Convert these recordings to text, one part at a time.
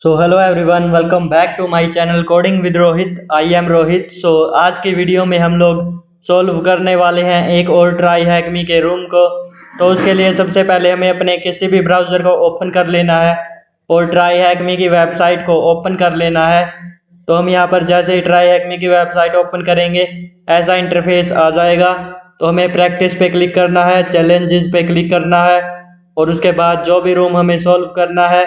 So hello everyone, welcome back to my channel coding with Rohit. I am Rohit. आज की video में हम लोग सॉल्व करने वाले हैं एक और ट्राई हैकमी के रूम को। तो उसके लिए सबसे पहले हमें अपने किसी भी ब्राउज़र को ओपन कर लेना है और ट्राई हैकमी की वेबसाइट को ओपन कर लेना है। तो हम यहाँ पर जैसे ही ट्राई हैकमी की वेबसाइट ओपन करेंगे ऐसा इंटरफेस आ जाएगा। तो हमें प्रैक्टिस पे क्लिक करना है, चैलेंजेस पे क्लिक करना है और उसके बाद जो भी रूम हमें सॉल्व करना है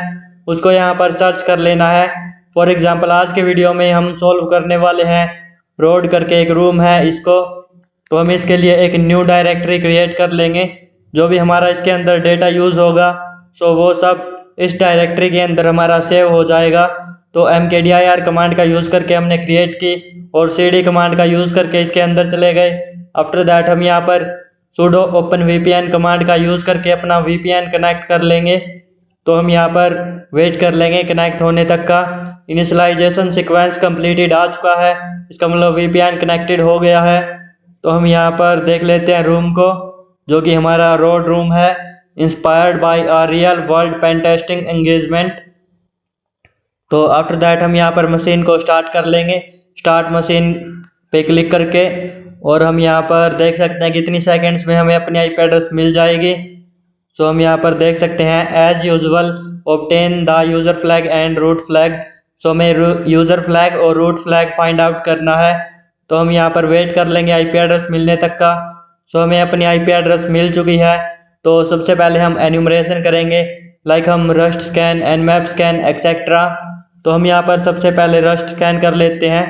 उसको यहाँ पर सर्च कर लेना है। फॉर एग्जांपल आज के वीडियो में हम सॉल्व करने वाले हैं रोड करके एक रूम है इसको। तो हम इसके लिए एक न्यू डायरेक्टरी क्रिएट कर लेंगे। जो भी हमारा इसके अंदर डेटा यूज़ होगा वो सब इस डायरेक्टरी के अंदर हमारा सेव हो जाएगा। तो mkdir कमांड का यूज़ करके हमने क्रिएट की और cd कमांड का यूज़ करके इसके अंदर चले गए। आफ्टर दैट हम यहाँ पर sudo open vpn कमांड का यूज़ करके अपना VPN कनेक्ट कर लेंगे। तो हम यहाँ पर वेट कर लेंगे कनेक्ट होने तक का। इनिशियलाइजेशन सीक्वेंस कंप्लीटेड आ चुका है, इसका मतलब VPN कनेक्टेड हो गया है। तो हम यहाँ पर देख लेते हैं रूम को, जो कि हमारा रोड रूम है, inspired by a real world pain testing engagement. तो आफ्टर दैट हम यहाँ पर मशीन को स्टार्ट कर लेंगे, स्टार्ट मशीन पे क्लिक करके। और हम यहाँ पर देख सकते हैं कितनी सेकंड्स में हमें अपनी IP एड्रेस मिल जाएगी। सो हम यहाँ पर देख सकते हैं as usual obtain the user flag and root flag. So हमें यूज़र फ्लैग और रूट फ्लैग फाइंड आउट करना है। तो हम यहाँ पर वेट कर लेंगे IP एड्रेस मिलने तक का। सो हमें अपनी IP एड्रेस मिल चुकी है। तो सबसे पहले हम एन्यूमरेशन करेंगे, लाइक हम rust scan, nmap scan etcetera. तो हम यहाँ पर सबसे पहले रस्ट स्कैन कर लेते हैं,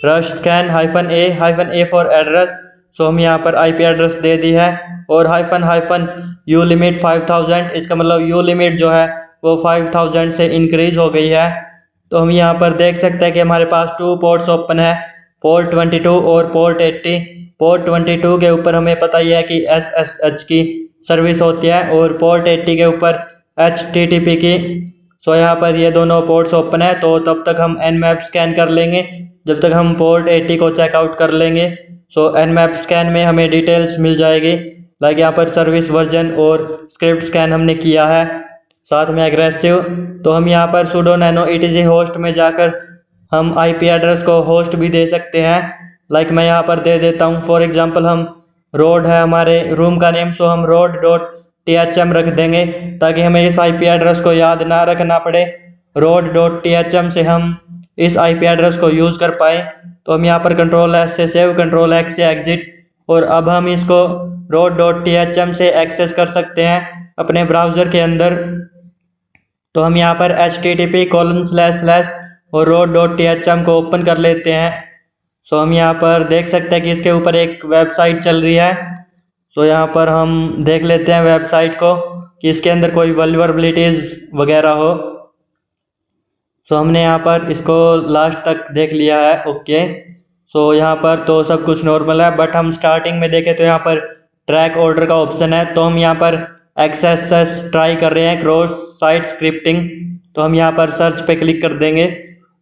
rust scan -a for address. So हम यहाँ पर IP एड्रेस दे दी है और हाइफन यू लिमिट 5000, इसका मतलब यू लिमिट जो है वो 5000 से इंक्रीज हो गई है। तो हम यहाँ पर देख सकते हैं कि हमारे पास 2 पोर्ट्स ओपन है, पोर्ट 22 और पोर्ट 80। पोर्ट 22 के ऊपर हमें पता ही है कि SSH की सर्विस होती है और पोर्ट 80 के ऊपर HTTP की। सो यहाँ पर ये दोनों पोर्ट्स ओपन है। तो तब तक हम nmap स्कैन कर लेंगे जब तक हम पोर्ट 80 को चेकआउट कर लेंगे। सो nmap स्कैन में हमें डिटेल्स मिल जाएगी, लाइक यहाँ पर सर्विस वर्जन और स्क्रिप्ट स्कैन हमने किया है, साथ में एग्रेसिव। तो हम यहाँ पर sudo nano etc होस्ट में जाकर हम IP एड्रेस को होस्ट भी दे सकते हैं, लाइक मैं यहाँ पर दे देता हूँ। फॉर एग्जांपल हम रोड है हमारे रूम का नेम, सो हम road.thm रख देंगे ताकि हमें इस IP एड्रेस को याद ना रखना पड़े। road.thm से हम इस IP एड्रेस को यूज़ कर पाए। तो हम यहाँ पर Ctrl+S से सेव, Ctrl+X से एग्जिट, और अब हम इसको road.thm से एक्सेस कर सकते हैं अपने ब्राउज़र के अंदर। तो हम यहाँ पर http:// और road.thm को ओपन कर लेते हैं। सो हम यहाँ पर देख सकते हैं कि इसके ऊपर एक वेबसाइट चल रही है। सो यहाँ पर हम देख लेते हैं वेबसाइट को कि इसके अंदर कोई वल्नरेबिलिटीज़ वगैरह हो। सो हमने यहाँ पर इसको लास्ट तक देख लिया है, ओके। सो यहाँ पर तो सब कुछ नॉर्मल है, बट हम स्टार्टिंग में देखें तो यहाँ पर ट्रैक ऑर्डर का ऑप्शन है। तो हम यहाँ पर XSS ट्राई कर रहे हैं, क्रॉस साइट स्क्रिप्टिंग। तो हम यहाँ पर सर्च पे क्लिक कर देंगे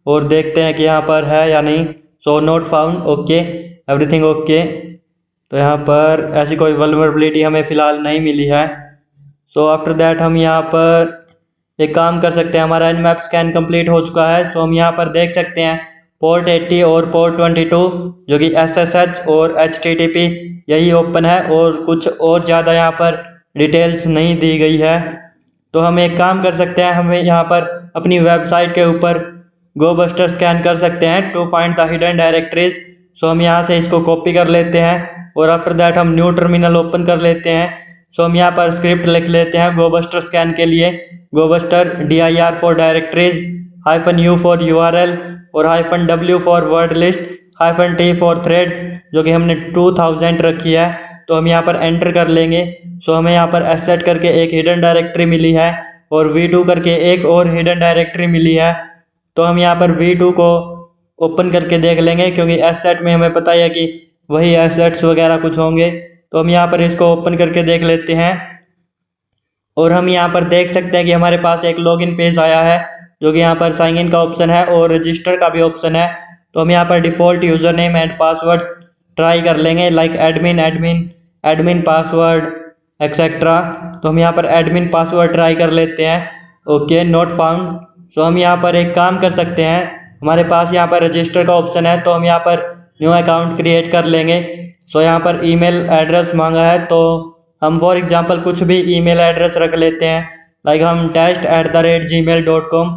और देखते हैं कि यहाँ पर है या नहीं। So not found, okay, everything okay. तो यहाँ पर ऐसी कोई वल्नरेबिलिटी हमें फ़िलहाल नहीं मिली है। सो आफ्टर दैट हम यहाँ पर एक काम कर सकते हैं, हमारा nmap स्कैन कंप्लीट हो चुका है। सो हम यहाँ पर देख सकते हैं पोर्ट 80 और पोर्ट 22 जो कि SSH और HTTP यही ओपन है और कुछ और ज़्यादा यहाँ पर डिटेल्स नहीं दी गई है। तो हम एक काम कर सकते हैं, हमें यहाँ पर अपनी वेबसाइट के ऊपर गोबस्टर स्कैन कर सकते हैं to find the hidden directories. So हम यहाँ से इसको कॉपी कर लेते हैं और आफ्टर दैट हम न्यू टर्मिनल ओपन कर लेते हैं। सो हम यहाँ पर स्क्रिप्ट लिख लेते हैं गोबस्टर स्कैन के लिए, गोबस्टर dir for directories, -u for URL और -w for word list, -t for threads, जो कि हमने 2000 रखी है। तो हम यहाँ पर एंटर कर लेंगे। सो हमें यहाँ पर asset करके एक हिडन डायरेक्टरी मिली है और v2 करके एक और हिडन डायरेक्टरी मिली है। तो हम यहाँ पर v2 को ओपन करके देख लेंगे क्योंकि asset में हमें पता है कि वही assets वगैरह कुछ होंगे। तो हम यहाँ पर इसको ओपन करके देख लेते हैं और हम यहाँ पर देख सकते हैं कि हमारे पास एक लॉगिन पेज आया है, जो कि यहाँ पर साइन इन का ऑप्शन है और रजिस्टर का भी ऑप्शन है। तो हम यहाँ पर default user name and passwords try कर लेंगे, लाइक एडमिन पासवर्ड एक्सेट्रा। तो हम यहाँ पर एडमिन पासवर्ड ट्राई कर लेते हैं, ओके, नॉट फाउंड। सो हम यहाँ पर एक काम कर सकते हैं, हमारे पास यहाँ पर रजिस्टर का ऑप्शन है, तो हम यहाँ पर न्यू अकाउंट क्रिएट कर लेंगे। सो यहाँ पर ईमेल एड्रेस मांगा है, तो हम फॉर एग्जांपल कुछ भी ईमेल एड्रेस रख लेते हैं, लाइक हम test@gmail.com,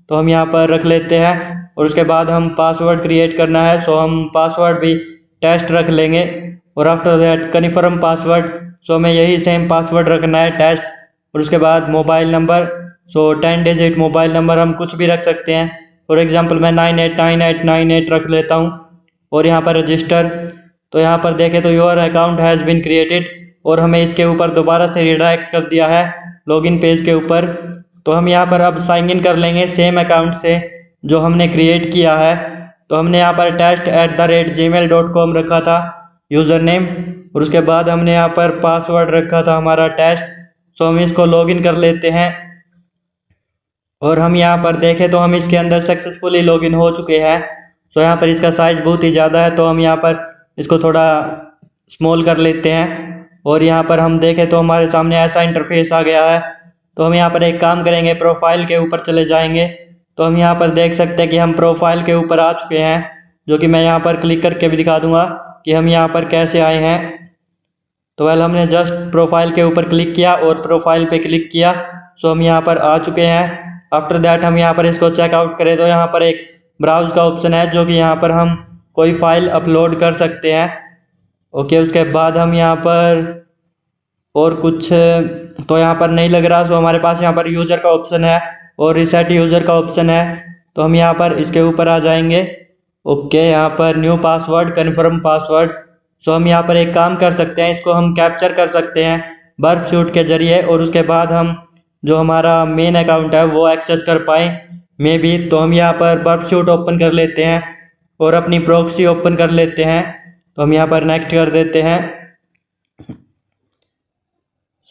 तो हम यहाँ पर रख लेते हैं। और उसके बाद हम पासवर्ड क्रिएट करना है, सो हम पासवर्ड भी टेस्ट रख लेंगे। और आफ्टर दैट कन्फर्म पासवर्ड, सो हमें यही सेम पासवर्ड रखना है, टेस्ट। और उसके बाद मोबाइल नंबर, सो 10 डिजिट मोबाइल नंबर हम कुछ भी रख सकते हैं, फॉर एग्जांपल मैं 989898 रख लेता हूँ। और यहाँ पर रजिस्टर, तो यहाँ पर देखें तो your account has been created, और हमें इसके ऊपर दोबारा से रिडायरेक्ट कर दिया है लॉगिन पेज के ऊपर। तो हम यहाँ पर अब साइन इन कर लेंगे सेम अकाउंट से जो हमने क्रिएट किया है। तो हमने यहाँ पर test@gmail.com रखा था यूज़र नेम, और उसके बाद हमने यहाँ पर पासवर्ड रखा था हमारा टेस्ट। सो हम इसको लॉगिन कर लेते हैं, और हम यहाँ पर देखें तो हम इसके अंदर सक्सेसफुली लॉगिन हो चुके हैं। सो यहाँ पर इसका साइज़ बहुत ही ज़्यादा है, तो हम यहाँ पर इसको थोड़ा स्मॉल कर लेते हैं। और यहाँ पर हम देखें तो हमारे सामने ऐसा इंटरफेस आ गया है। तो हम यहाँ पर एक काम करेंगे, प्रोफाइल के ऊपर चले जाएंगे। तो हम यहाँ पर देख सकते हैं कि हम प्रोफाइल के ऊपर आ चुके हैं, जो कि मैं यहाँ पर क्लिक करके भी दिखा दूंगा कि हम यहाँ पर कैसे आए हैं। तो वेल हमने जस्ट प्रोफाइल के ऊपर क्लिक किया और प्रोफाइल पे क्लिक किया, सो हम यहाँ पर आ चुके हैं। आफ्टर दैट हम यहाँ पर इसको चेकआउट करें तो यहाँ पर एक ब्राउज का ऑप्शन है, जो कि यहाँ पर हम कोई फाइल अपलोड कर सकते हैं। ओके, उसके बाद हम यहाँ पर और कुछ तो यहाँ पर नहीं लग रहा, सो हमारे पास यहाँ पर यूज़र का ऑप्शन है और रिसेट यूज़र का ऑप्शन है। तो हम यहाँ पर इसके ऊपर आ जाएंगे। ओके, यहाँ पर न्यू पासवर्ड, कन्फर्म पासवर्ड। सो हम यहाँ पर एक काम कर सकते हैं, इसको हम कैप्चर कर सकते हैं बर्बशूट के ज़रिए, और उसके बाद हम जो हमारा मेन अकाउंट है वो एक्सेस कर पाएँ मे बी। तो हम यहाँ पर बर्बशूट ओपन कर लेते हैं और अपनी प्रॉक्सी ओपन कर लेते हैं। तो हम यहाँ पर नेक्स्ट कर देते हैं।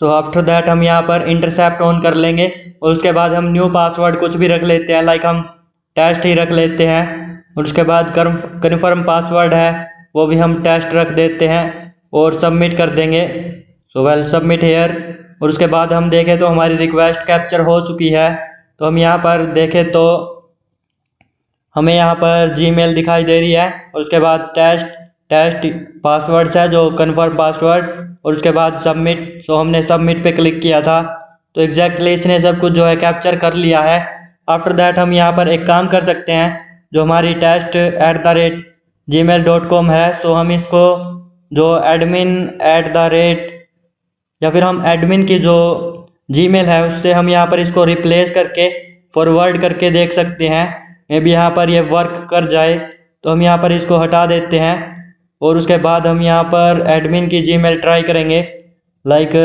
सो आफ्टर दैट हम यहाँ पर इंटरसेप्ट ऑन कर लेंगे, और उसके बाद हम न्यू पासवर्ड कुछ भी रख लेते हैं, लाइक हम टेस्ट ही रख लेते हैं। और उसके बाद कन्फर्म पासवर्ड है वो भी हम टेस्ट रख देते हैं और सबमिट कर देंगे। So we'll submit here. और उसके बाद हम देखें तो हमारी रिक्वेस्ट कैप्चर हो चुकी है। तो हम यहाँ पर देखें तो हमें यहाँ पर जीमेल दिखाई दे रही है, और उसके बाद टेस्ट पासवर्ड्स है जो कन्फर्म पासवर्ड, और उसके बाद सबमिट। सो हमने सबमिट पे क्लिक किया था, तो एग्जैक्टली इसने सब कुछ जो है कैप्चर कर लिया है। आफ्टर दैट हम यहाँ पर एक काम कर सकते हैं, जो हमारी test@gmail.com है, सो हम इसको जो admin@ या फिर हम एडमिन की जो जीमेल है उससे हम यहाँ पर इसको रिप्लेस करके फॉरवर्ड करके देख सकते हैं, मे बी यहाँ पर ये वर्क कर जाए। तो हम यहाँ पर इसको हटा देते हैं, और उसके बाद हम यहाँ पर एडमिन की जीमेल ट्राई करेंगे, लाइक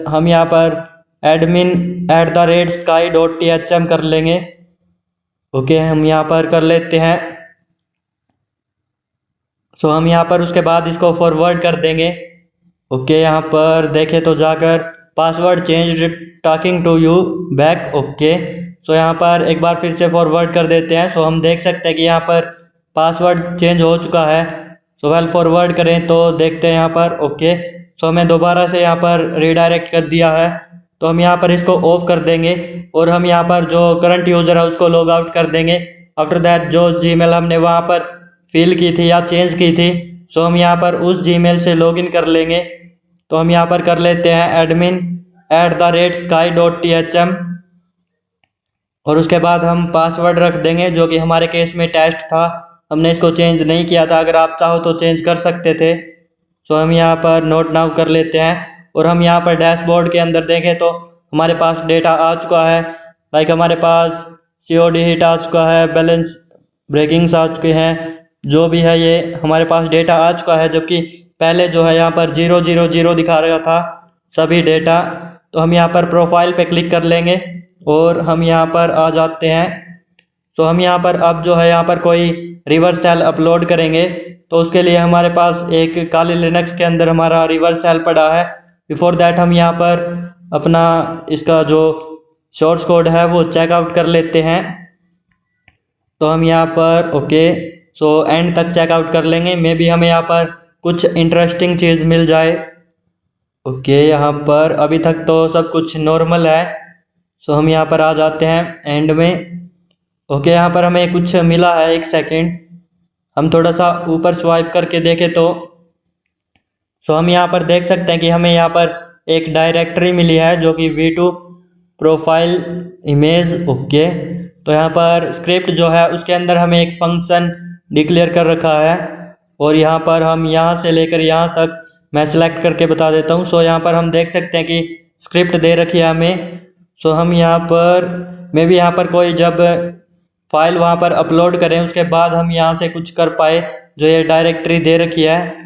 हम यहाँ पर admin@sky.thm कर लेंगे। ओके, हम यहाँ पर कर लेते हैं। सो हम यहाँ पर उसके बाद इसको फॉरवर्ड कर देंगे। ओके, यहाँ पर देखें तो जाकर password change talking to you back. Okay, so यहाँ पर एक बार फिर से फॉरवर्ड कर देते हैं। सो हम देख सकते हैं कि यहाँ पर पासवर्ड चेंज हो चुका है। सो वेल फॉरवर्ड करें तो देखते हैं यहाँ पर। ओके, सो हमें दोबारा से यहाँ पर रीडायरेक्ट कर दिया है, तो हम यहाँ पर इसको ऑफ कर देंगे, और हम यहाँ पर जो करंट यूज़र है उसको लॉग आउट कर देंगे। आफ्टर दैट जो जीमेल हमने वहाँ पर फिल की थी या चेंज की थी, सो हम यहाँ पर उस जीमेल से लॉगिन कर लेंगे। तो हम यहाँ पर कर लेते हैं admin@sky.thm, और उसके बाद हम पासवर्ड रख देंगे जो कि हमारे केस में टेस्ट था, हमने इसको चेंज नहीं किया था। अगर आप चाहो तो चेंज कर सकते थे। सो हम यहाँ पर नोट नाउ कर लेते हैं, और हम यहाँ पर डैशबोर्ड के अंदर देखें तो हमारे पास डेटा आ चुका है, लाइक हमारे पास COD हिट आ चुका है, बैलेंस ब्रेकिंग्स आ चुके हैं, जो भी है ये हमारे पास डेटा आ चुका है। जबकि पहले जो है यहाँ पर 000 दिखा रहा था सभी डेटा। तो हम यहाँ पर प्रोफाइल पे क्लिक कर लेंगे और हम यहाँ पर आ जाते हैं। तो हम यहाँ पर अब जो है यहाँ पर कोई रिवर्स सेल अपलोड करेंगे, तो उसके लिए हमारे पास एक काली लिनक्स के अंदर हमारा रिवर्स सेल पड़ा है। बिफोर दैट हम यहाँ पर अपना इसका जो सोर्स कोड है वो चेकआउट कर लेते हैं। तो हम यहाँ पर ओके, सो एंड तक चेकआउट कर लेंगे, मे बी हमें यहाँ पर कुछ इंटरेस्टिंग चीज़ मिल जाए। ओके, यहाँ पर अभी तक तो सब कुछ नॉर्मल है। सो हम यहाँ पर आ जाते हैं एंड में। ओके, यहाँ पर हमें कुछ मिला है, एक सेकेंड हम थोड़ा सा ऊपर स्वाइप करके देखें तो हम यहाँ पर देख सकते हैं कि हमें यहाँ पर एक डायरेक्टरी मिली है जो कि V2 प्रोफाइल इमेज। ओके, तो यहाँ पर स्क्रिप्ट जो है उसके अंदर हमें एक फंक्शन डिक्लेयर कर रखा है और यहाँ पर हम यहाँ से लेकर यहाँ तक मैं सिलेक्ट करके बता देता हूँ। यहाँ पर हम देख सकते हैं कि स्क्रिप्ट दे रखी है हमें। हम यहाँ पर मैं भी यहाँ पर कोई जब फाइल वहाँ पर अपलोड करें उसके बाद हम यहाँ से कुछ कर पाए, जो ये डायरेक्टरी दे रखी है।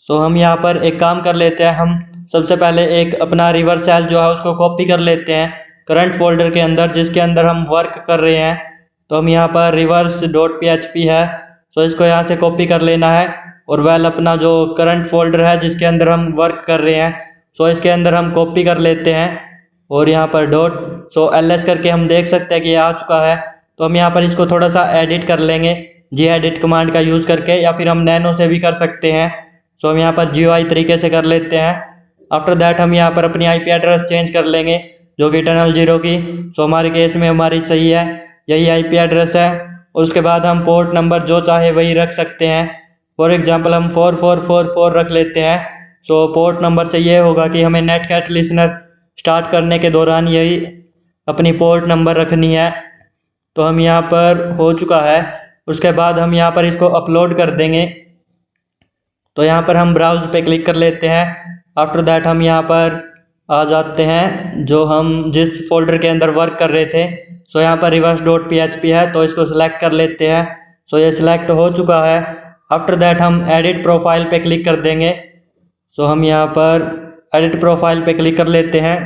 हम यहाँ पर एक काम कर लेते हैं, हम सबसे पहले एक अपना रिवर्स सेल जो है उसको कॉपी कर लेते हैं करंट फोल्डर के अंदर जिसके अंदर हम वर्क कर रहे हैं। तो हम यहाँ पर reverse.php है, इसको यहाँ से कॉपी कर लेना है और वेल अपना जो करंट फोल्डर है जिसके अंदर हम वर्क कर रहे हैं इसके अंदर हम कॉपी कर लेते हैं और यहाँ पर ls करके हम देख सकते हैं कि ये आ चुका है। तो हम यहाँ पर इसको थोड़ा सा एडिट कर लेंगे gedit कमांड का यूज़ करके, या फिर हम नैनो से भी कर सकते हैं। हम यहाँ पर GUI तरीके से कर लेते हैं। आफ्टर दैट हम यहाँ पर अपनी IP एड्रेस चेंज कर लेंगे जो कि टनल 0 की। हमारे केस में हमारी सही है, यही IP एड्रेस है। और उसके बाद हम पोर्ट नंबर जो चाहे वही रख सकते हैं। फॉर एग्जांपल हम 4444 रख लेते हैं। पोर्ट नंबर से ये होगा कि हमें नेटकैट लिसनर स्टार्ट करने के दौरान यही अपनी पोर्ट नंबर रखनी है। तो हम यहाँ पर हो चुका है। उसके बाद हम यहाँ पर इसको अपलोड कर देंगे। तो यहाँ पर हम ब्राउज पे क्लिक कर लेते हैं। आफ्टर दैट हम यहाँ पर आ जाते हैं जो हम जिस फोल्डर के अंदर वर्क कर रहे थे। यहाँ पर reverse.php है तो इसको सिलेक्ट कर लेते हैं। ये सिलेक्ट हो चुका है। आफ्टर दैट हम एडिट प्रोफाइल पे क्लिक कर देंगे। हम यहाँ पर एडिट प्रोफाइल पे क्लिक कर लेते हैं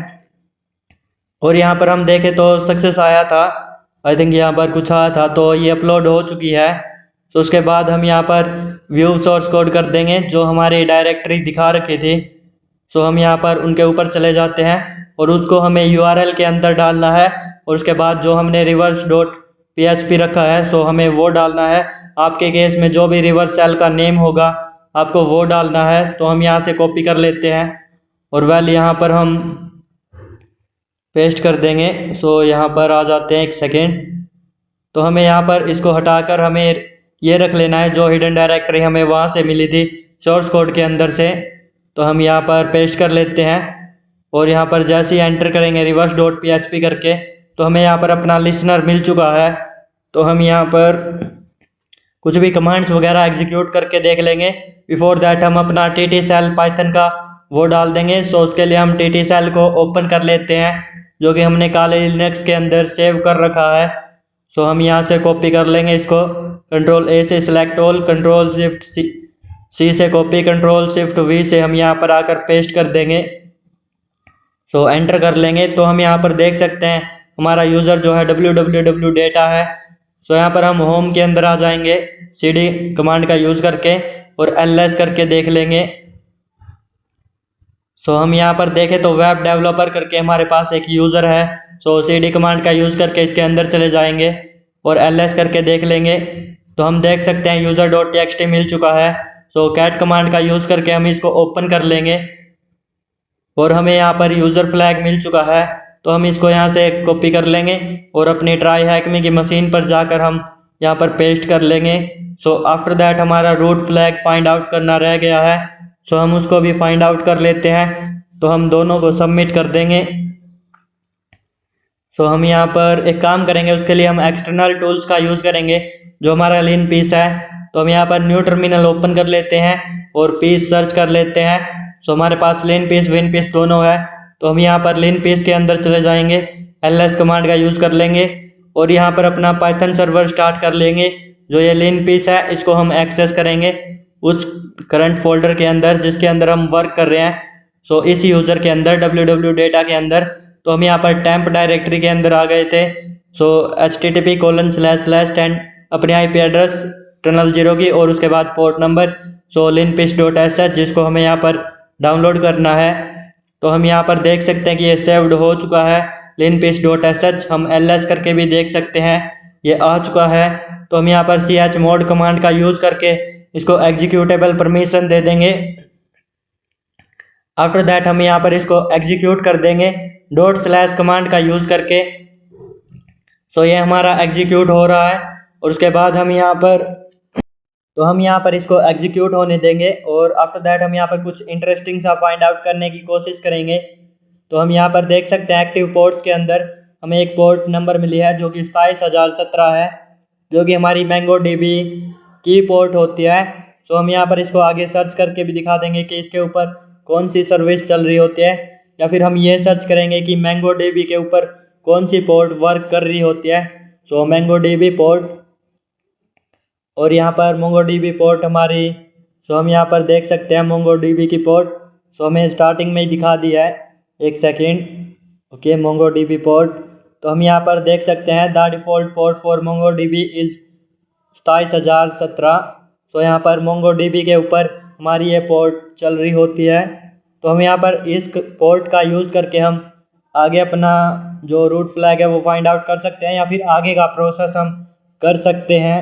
और यहाँ पर हम देखें तो सक्सेस आया था। आई थिंक यहाँ पर कुछ आया था, तो ये अपलोड हो चुकी है। उसके बाद हम यहाँ पर व्यू सोर्स कोड कर देंगे जो हमारी डायरेक्टरी दिखा रखी थी। हम यहाँ पर उनके ऊपर चले जाते हैं और उसको हमें URL के अंदर डालना है और उसके बाद जो हमने reverse.php रखा है हमें वो डालना है। आपके केस में जो भी रिवर्स सेल का नेम होगा आपको वो डालना है। तो हम यहाँ से कॉपी कर लेते हैं और वेल यहाँ पर हम पेस्ट कर देंगे। यहाँ पर आ जाते हैं, एक सेकेंड। तो हमें यहाँ पर इसको हटाकर हमें ये रख लेना है जो हिडन डायरेक्टरी हमें वहाँ से मिली थी सोर्स कोड के अंदर से। तो हम यहाँ पर पेस्ट कर लेते हैं और यहाँ पर जैसे ही एंटर करेंगे reverse.php करके तो हमें यहाँ पर अपना लिसनर मिल चुका है। तो हम यहाँ पर कुछ भी कमांड्स वगैरह एग्जीक्यूट करके देख लेंगे। बिफोर दैट हम अपना ttcell पाइथन का वो डाल देंगे। उसके लिए हम ttcell को ओपन कर लेते हैं जो कि हमने काले लिनक्स के अंदर सेव कर रखा है। हम यहाँ से कॉपी कर लेंगे इसको, Ctrl+A से सिलेक्ट ऑल, Ctrl+Shift+C से कॉपी, Ctrl+Shift+V से हम यहाँ पर आकर पेस्ट कर देंगे। एंटर कर लेंगे। तो हम यहाँ पर देख सकते हैं हमारा यूज़र जो है www डेटा है। यहाँ पर हम होम के अंदर आ जाएंगे cd कमांड का यूज़ करके और ls करके देख लेंगे। हम यहाँ पर देखें तो वेब डेवलपर करके हमारे पास एक यूज़र है। cd कमांड का यूज़ करके इसके अंदर चले जाएंगे और ls करके देख लेंगे। तो हम देख सकते हैं user.txt मिल चुका है। cat कमांड का यूज़ करके हम इसको ओपन कर लेंगे और हमें यहाँ पर यूज़र फ्लैग मिल चुका है। तो हम इसको यहाँ से कॉपी कर लेंगे और अपनी ट्राई हैकमी की मशीन पर जाकर हम यहाँ पर पेस्ट कर लेंगे। आफ्टर दैट हमारा रूट फ्लैग फाइंड आउट करना रह गया है। हम उसको भी फाइंड आउट कर लेते हैं। तो हम दोनों को सबमिट कर देंगे। हम यहाँ पर एक काम करेंगे, उसके लिए हम एक्सटर्नल टूल्स का यूज़ करेंगे जो हमारा लीन पीस है। तो हम यहाँ पर न्यू टर्मिनल ओपन कर लेते हैं और पीस सर्च कर लेते हैं। हमारे पास लीन पीस विन पीस दोनों है। तो हम यहाँ पर लीन पीस के अंदर चले जाएंगे, ls कमांड का यूज़ कर लेंगे और यहाँ पर अपना पाइथन सर्वर स्टार्ट कर लेंगे। जो ये लीन पीस है इसको हम एक्सेस करेंगे उस करंट फोल्डर के अंदर जिसके अंदर हम वर्क कर रहे हैं। इस यूज़र के अंदर www डेटा के अंदर। तो हम यहाँ पर टेम्प डायरेक्टरी के अंदर आ गए थे। http:// अपनी IP एड्रेस टनल 0 की और उसके बाद पोर्ट नंबर linpiss.sh जिसको हमें यहाँ पर डाउनलोड करना है। तो हम यहाँ पर देख सकते हैं कि ये सेव्ड हो चुका है linpiss.sh। हम ls करके भी देख सकते हैं ये आ चुका है। तो हम यहाँ पर chmod कमांड का यूज़ करके इसको एग्जीक्यूटेबल परमिशन दे देंगे। आफ्टर दैट हम यहाँ पर इसको एग्जीक्यूट कर देंगे ./ कमांड का यूज़ करके। सो ये हमारा एग्जीक्यूट हो रहा है और उसके बाद हम यहाँ पर इसको एग्जीक्यूट होने देंगे और आफ्टर दैट हम यहाँ पर कुछ इंटरेस्टिंग सा फाइंड आउट करने की कोशिश करेंगे। तो हम यहाँ पर देख सकते हैं एक्टिव पोर्ट्स के अंदर हमें एक पोर्ट नंबर मिली है जो कि 27017 है, जो कि हमारी मैंगो डीबी की पोर्ट होती है। सो हम यहाँ पर इसको आगे सर्च करके भी दिखा देंगे कि इसके ऊपर कौन सी सर्विस चल रही होती है, या फिर हम ये सर्च करेंगे कि मैंगो डीबी के ऊपर कौन सी पोर्ट वर्क कर रही होती है। सो मैंगो डीबी पोर्ट और यहाँ पर मोंगो डीबी पोर्ट हमारी। सो हम यहाँ पर देख सकते हैं मोंगो डीबी की पोर्ट। सो हमें स्टार्टिंग में ही दिखा दिया है, एक second. Okay, Mongo dB port. तो हम यहाँ पर देख सकते हैं the default port for Mongo dB is 27017। सो यहाँ पर मोंगो डीबी के ऊपर हमारी ये पोर्ट चल रही होती है। तो हम यहाँ पर इस पोर्ट का यूज़ करके हम आगे अपना जो रूट फ्लैग है वो फाइंड आउट कर सकते हैं, या फिर आगे का प्रोसेस हम कर सकते हैं।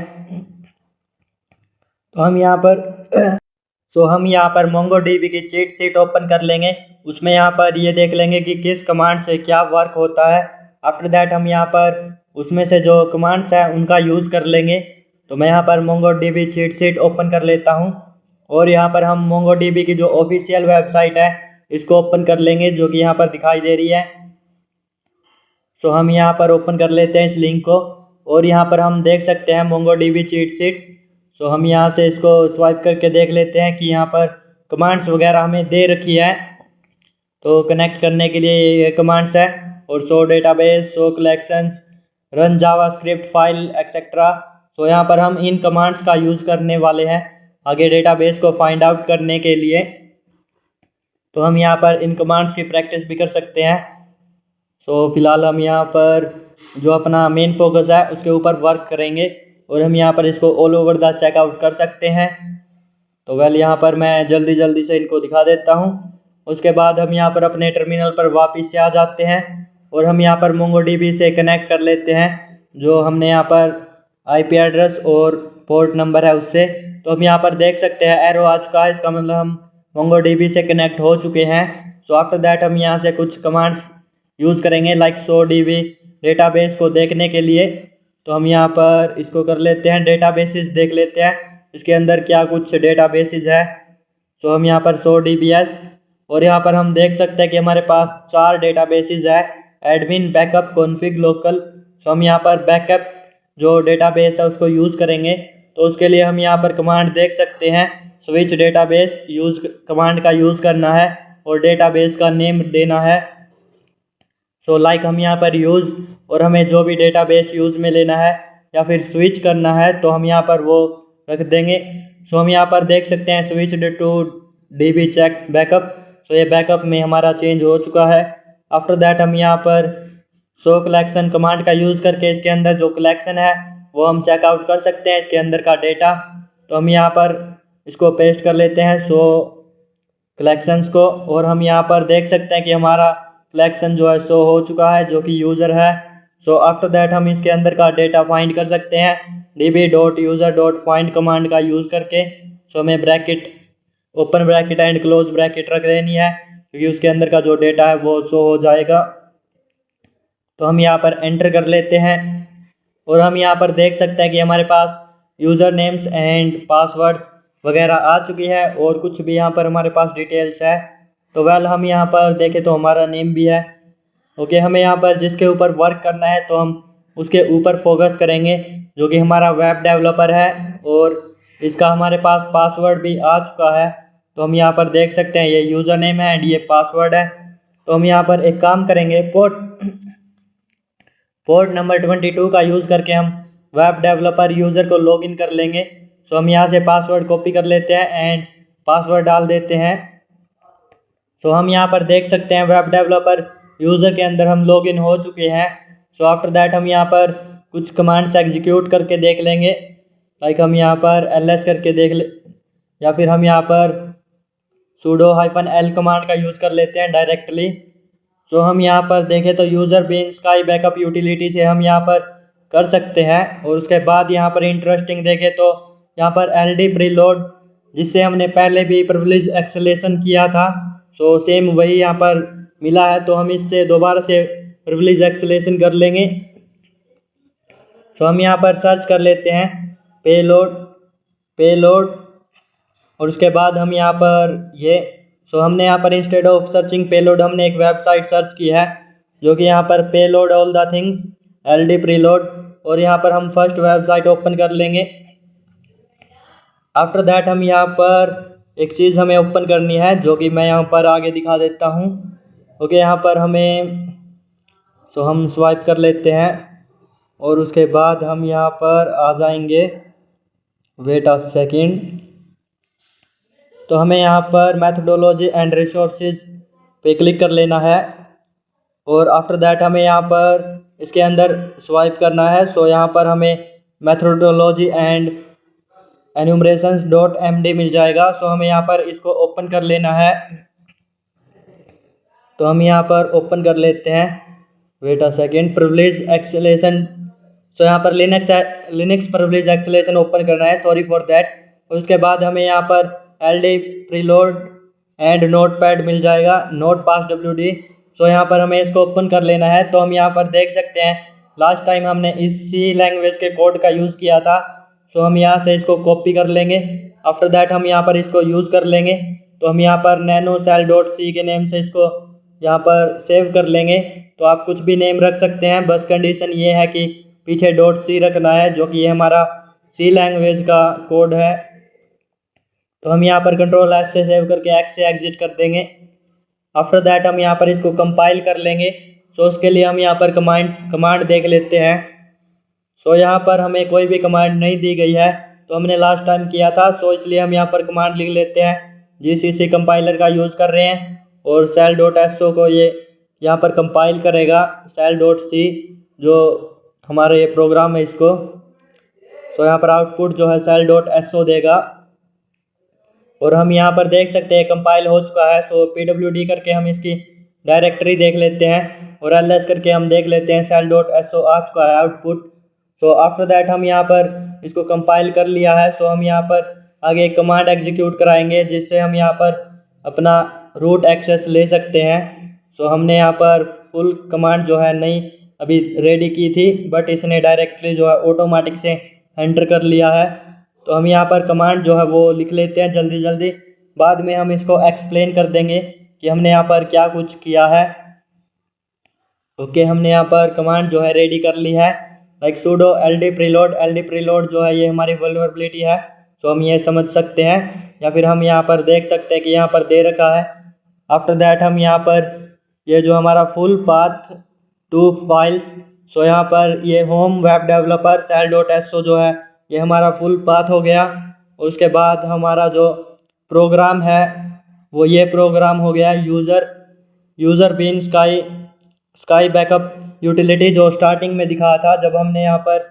तो हम यहाँ पर मोंगो डीबी की चीट शीट ओपन कर लेंगे। उसमें यहाँ पर ये देख लेंगे कि किस कमांड से क्या वर्क होता है। आफ्टर दैट हम यहाँ पर उसमें से जो कमांड्स हैं उनका यूज़ कर लेंगे। तो मैं यहाँ पर Mongo dB cheat sheet open कर लेता हूँ और यहाँ पर हम मोंगो डीबी की जो ऑफिशियल वेबसाइट है इसको ओपन कर लेंगे, जो कि यहाँ पर दिखाई दे रही है। सो हम यहाँ पर ओपन कर लेते हैं इस लिंक को और यहाँ पर हम देख सकते हैं मोंगो डीबी चीट शीट। सो हम यहाँ से इसको स्वाइप करके देख लेते हैं कि यहाँ पर कमांड्स वगैरह हमें दे रखी है। तो कनेक्ट करने के लिए ये कमांड्स है और show database, show collections, run JavaScript file etcetera. तो यहाँ पर हम इन कमांड्स का यूज़ करने वाले हैं आगे डेटाबेस को फाइंड आउट करने के लिए। तो हम यहाँ पर इन कमांड्स की प्रैक्टिस भी कर सकते हैं। सो फिलहाल हम यहाँ पर जो अपना मेन फोकस है उसके ऊपर वर्क करेंगे और हम यहाँ पर इसको ऑल ओवर द चेकआउट कर सकते हैं। तो वेल यहाँ पर मैं जल्दी से इनको दिखा देता हूँ। उसके बाद हम यहाँ पर अपने टर्मिनल पर वापस से आ जाते हैं और हम यहाँ पर मोंगो डीबी से कनेक्ट कर लेते हैं जो हमने यहाँ पर आईपी एड्रेस और पोर्ट नंबर है उससे। तो हम यहाँ पर देख सकते हैं एरो आ चुका है, इसका मतलब हम मोंगो डीबी से कनेक्ट हो चुके हैं। सो आफ्टर दैट हम यहाँ से कुछ कमांड्स यूज़ करेंगे लाइक शो डीबी डेटाबेस को देखने के लिए। तो हम यहाँ पर इसको कर लेते हैं, डेटाबेसेस देख लेते हैं इसके अंदर क्या कुछ डेटाबेसेस है। सो हम यहाँ पर शो डीबीएस और यहाँ पर हम देख सकते हैं कि हमारे पास 4 डेटाबेसेस है, एडमिन, बैकअप, कॉन्फ़िग, लोकल। सो हम यहाँ पर बैकअप जो डेटाबेस है उसको यूज़ करेंगे। तो उसके लिए हम यहाँ पर कमांड देख सकते हैं, स्विच डेटाबेस यूज़ कमांड का यूज़ करना है और डेटाबेस का नेम देना है। सो लाइक हम यहाँ पर यूज़ और हमें जो भी डेटाबेस यूज़ में लेना है या फिर स्विच करना है तो हम यहाँ पर वो रख देंगे। सो हम यहाँ पर देख सकते हैं switch to DB check backup. So ये बैकअप में हमारा चेंज हो चुका है। आफ्टर दैट हम यहाँ पर शो कलेक्शन कमांड का यूज़ करके इसके अंदर जो कलेक्शन है वो हम चेकआउट कर सकते हैं इसके अंदर का डेटा। तो हम यहाँ पर इसको पेस्ट कर लेते हैं शो कलेक्शंस को और हम यहाँ पर देख सकते हैं कि हमारा कलेक्शन जो है शो हो चुका है जो कि यूज़र है। सो आफ्टर दैट हम इसके अंदर का डेटा फाइंड कर सकते हैं db.user.find कमांड का यूज़ करके। सो हमें bracket, open bracket and close bracket रख देनी है क्योंकि उसके अंदर का जो डेटा है वो शो हो जाएगा। तो हम यहाँ पर एंटर कर लेते हैं और हम यहाँ पर देख सकते हैं कि हमारे पास यूज़र नेम्स एंड पासवर्ड्स वगैरह आ चुकी है और कुछ भी यहाँ पर हमारे पास डिटेल्स है। तो वेल हम यहाँ पर देखें तो हमारा नेम भी है। ओके, हमें यहाँ पर जिसके ऊपर वर्क करना है तो हम उसके ऊपर फोकस करेंगे जो कि हमारा वेब डेवलपर है और इसका हमारे पास पासवर्ड भी आ चुका है। तो हम यहाँ पर देख सकते हैं ये यूज़र नेम है एंड ये पासवर्ड है। तो हम यहाँ पर एक काम करेंगे, पोर्ट नंबर 22 का यूज़ करके हम वेब डेवलपर यूज़र को लॉगिन कर लेंगे। सो हम यहाँ से पासवर्ड कॉपी कर लेते हैं एंड पासवर्ड डाल देते हैं। सो हम यहाँ पर देख सकते हैं वेब डेवलपर यूज़र के अंदर हम लॉगिन हो चुके हैं। सो आफ्टर दैट हम यहाँ पर कुछ कमांड्स एग्जीक्यूट करके देख लेंगे, लाइक हम यहाँ पर ls करके देख ले या फिर हम यहाँ पर sudo -l कमांड का यूज़ कर लेते हैं डायरेक्टली। सो हम यहाँ पर देखें तो user bin sky backup utility से हम यहाँ पर कर सकते हैं और उसके बाद यहाँ पर इंटरेस्टिंग देखें तो यहाँ पर ld प्रीलोड जिससे हमने पहले भी प्रिविलेज एक्सेलेशन किया था, सो सेम वही यहाँ पर मिला है। तो हम इससे दोबारा से प्रिविलेज एक्सेलेशन कर लेंगे। सो हम यहाँ पर सर्च कर लेते हैं पेलोड और उसके बाद हम यहाँ पर हमने यहाँ पर इंस्टेड ऑफ सर्चिंग पेलोड हमने एक वेबसाइट सर्च की है जो कि यहाँ पर payload all the things LD preload, और यहाँ पर हम फर्स्ट वेबसाइट ओपन कर लेंगे। आफ्टर दैट हम यहाँ पर एक चीज़ हमें ओपन करनी है जो कि मैं यहाँ पर आगे दिखा देता हूँ। ओके, यहाँ पर हम स्वाइप कर लेते हैं और उसके बाद हम यहाँ पर आ जाएंगे। Wait a second. तो हमें यहाँ पर मैथडोलॉजी एंड रिसोर्सेज पे क्लिक कर लेना है और आफ्टर दैट हमें यहाँ पर इसके अंदर स्वाइप करना है। सो यहाँ पर हमें मैथडोलॉजी एंड enumerations.md मिल जाएगा। सो हमें यहाँ पर इसको ओपन कर लेना है। तो हम यहाँ पर ओपन कर लेते हैं। Wait a second. Privilege escalation, so यहाँ पर लिनक्स प्रिविलेज एक्सेलेशन ओपन करना है, सॉरी फॉर दैट। उसके बाद हमें यहाँ पर LD प्रीलोड एंड नोटपैड मिल जाएगा, नोट पास WD। सो यहाँ पर हमें इसको ओपन कर लेना है। तो हम यहाँ पर देख सकते हैं लास्ट टाइम हमने इसी लैंग्वेज के कोड का यूज़ किया था। सो हम यहाँ से इसको कॉपी कर लेंगे। आफ्टर दैट हम यहाँ पर इसको यूज़ कर लेंगे। तो हम यहाँ पर nanocell.c के नेम से इसको यहाँ पर सेव कर लेंगे। तो आप कुछ भी नेम रख सकते हैं, बस कंडीशन ये है कि पीछे .c रखना है जो कि ये हमारा C लैंग्वेज का कोड है। तो हम यहाँ पर Ctrl+S से सेव करके X से एग्जिट कर देंगे। आफ्टर दैट हम यहाँ पर इसको कंपाइल कर लेंगे। सो उसके लिए हम यहाँ पर कमांड देख लेते हैं। सो यहाँ पर हमें कोई भी कमांड नहीं दी गई है, तो हमने लास्ट टाइम किया था। सो इसलिए हम यहाँ पर कमांड लिख लेते हैं। GCC कंपाइलर का यूज़ कर रहे हैं और cell.so को ये यहाँ पर कंपाइल करेगा, cell.c जो हमारा ये प्रोग्राम है इसको। सो यहाँ पर आउटपुट जो है cell.so देगा और हम यहाँ पर देख सकते हैं कंपाइल हो चुका है। सो pwd करके हम इसकी डायरेक्टरी देख लेते हैं और ls करके हम देख लेते हैं cell.so आ चुका है आउटपुट। सो आफ्टर दैट हम यहाँ पर इसको कंपाइल कर लिया है। सो हम यहाँ पर आगे एक कमांड एग्जीक्यूट कराएंगे जिससे हम यहाँ पर अपना रूट एक्सेस ले सकते हैं। सो हमने यहाँ पर फुल कमांड जो है नहीं अभी रेडी की थी, बट इसने डायरेक्टली जो है ऑटोमेटिक से एंटर कर लिया है। तो हम यहाँ पर कमांड जो है वो लिख लेते हैं जल्दी जल्दी, बाद में हम इसको एक्सप्लेन कर देंगे कि हमने यहाँ पर क्या कुछ किया है। ओके, हमने यहाँ पर कमांड जो है रेडी कर ली है, लाइक sudo LD प्रीलोड जो है ये हमारी वल्नरेबिलिटी है। तो हम ये समझ सकते हैं, या फिर हम यहाँ पर देख सकते हैं कि यहाँ पर दे रखा है। आफ्टर दैट हम यहाँ पर ये जो हमारा फुल पाथ टू फाइल्स, सो यहाँ पर ये होम वेब डेवलपर cell.so जो है ये हमारा फुल पाथ हो गया। उसके बाद हमारा जो प्रोग्राम है वो ये प्रोग्राम हो गया user bin sky backup utility, जो स्टार्टिंग में दिखाया था जब हमने यहाँ पर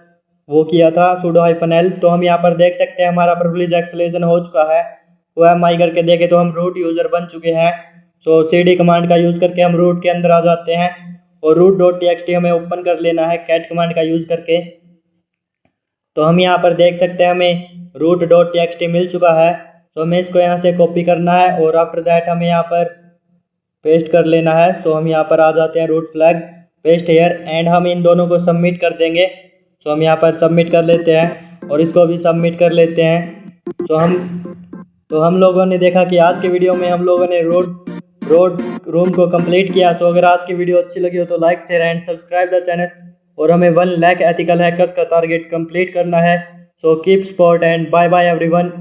वो किया था sudo-l। तो हम यहाँ पर देख सकते हैं हमारा प्रिविलेज एक्सेलेशन हो चुका है। OMI करके देखे तो हम रूट यूज़र बन चुके हैं। सो cd कमांड का यूज़ करके हम रूट के अंदर आ जाते हैं और root.txt हमें ओपन कर लेना है cat कमांड का यूज़ करके। तो हम यहाँ पर देख सकते हैं हमें root.txt मिल चुका है। तो हमें इसको यहाँ से कॉपी करना है और आफ्टर दैट हमें यहाँ पर पेस्ट कर लेना है। सो हम यहाँ पर आ जाते हैं root flag paste here and हम इन दोनों को सबमिट कर देंगे। सो हम यहाँ पर सबमिट कर लेते हैं और इसको भी सबमिट कर लेते हैं। तो हम लोगों ने देखा कि आज की वीडियो में हम लोगों ने रोड रूम को कंप्लीट किया। सो अगर आज की वीडियो अच्छी लगी हो तो like share and subscribe the channel, और हमें 1 लाख एथिकल हैकर्स का टारगेट कंप्लीट करना है। So keep support and bye bye everyone.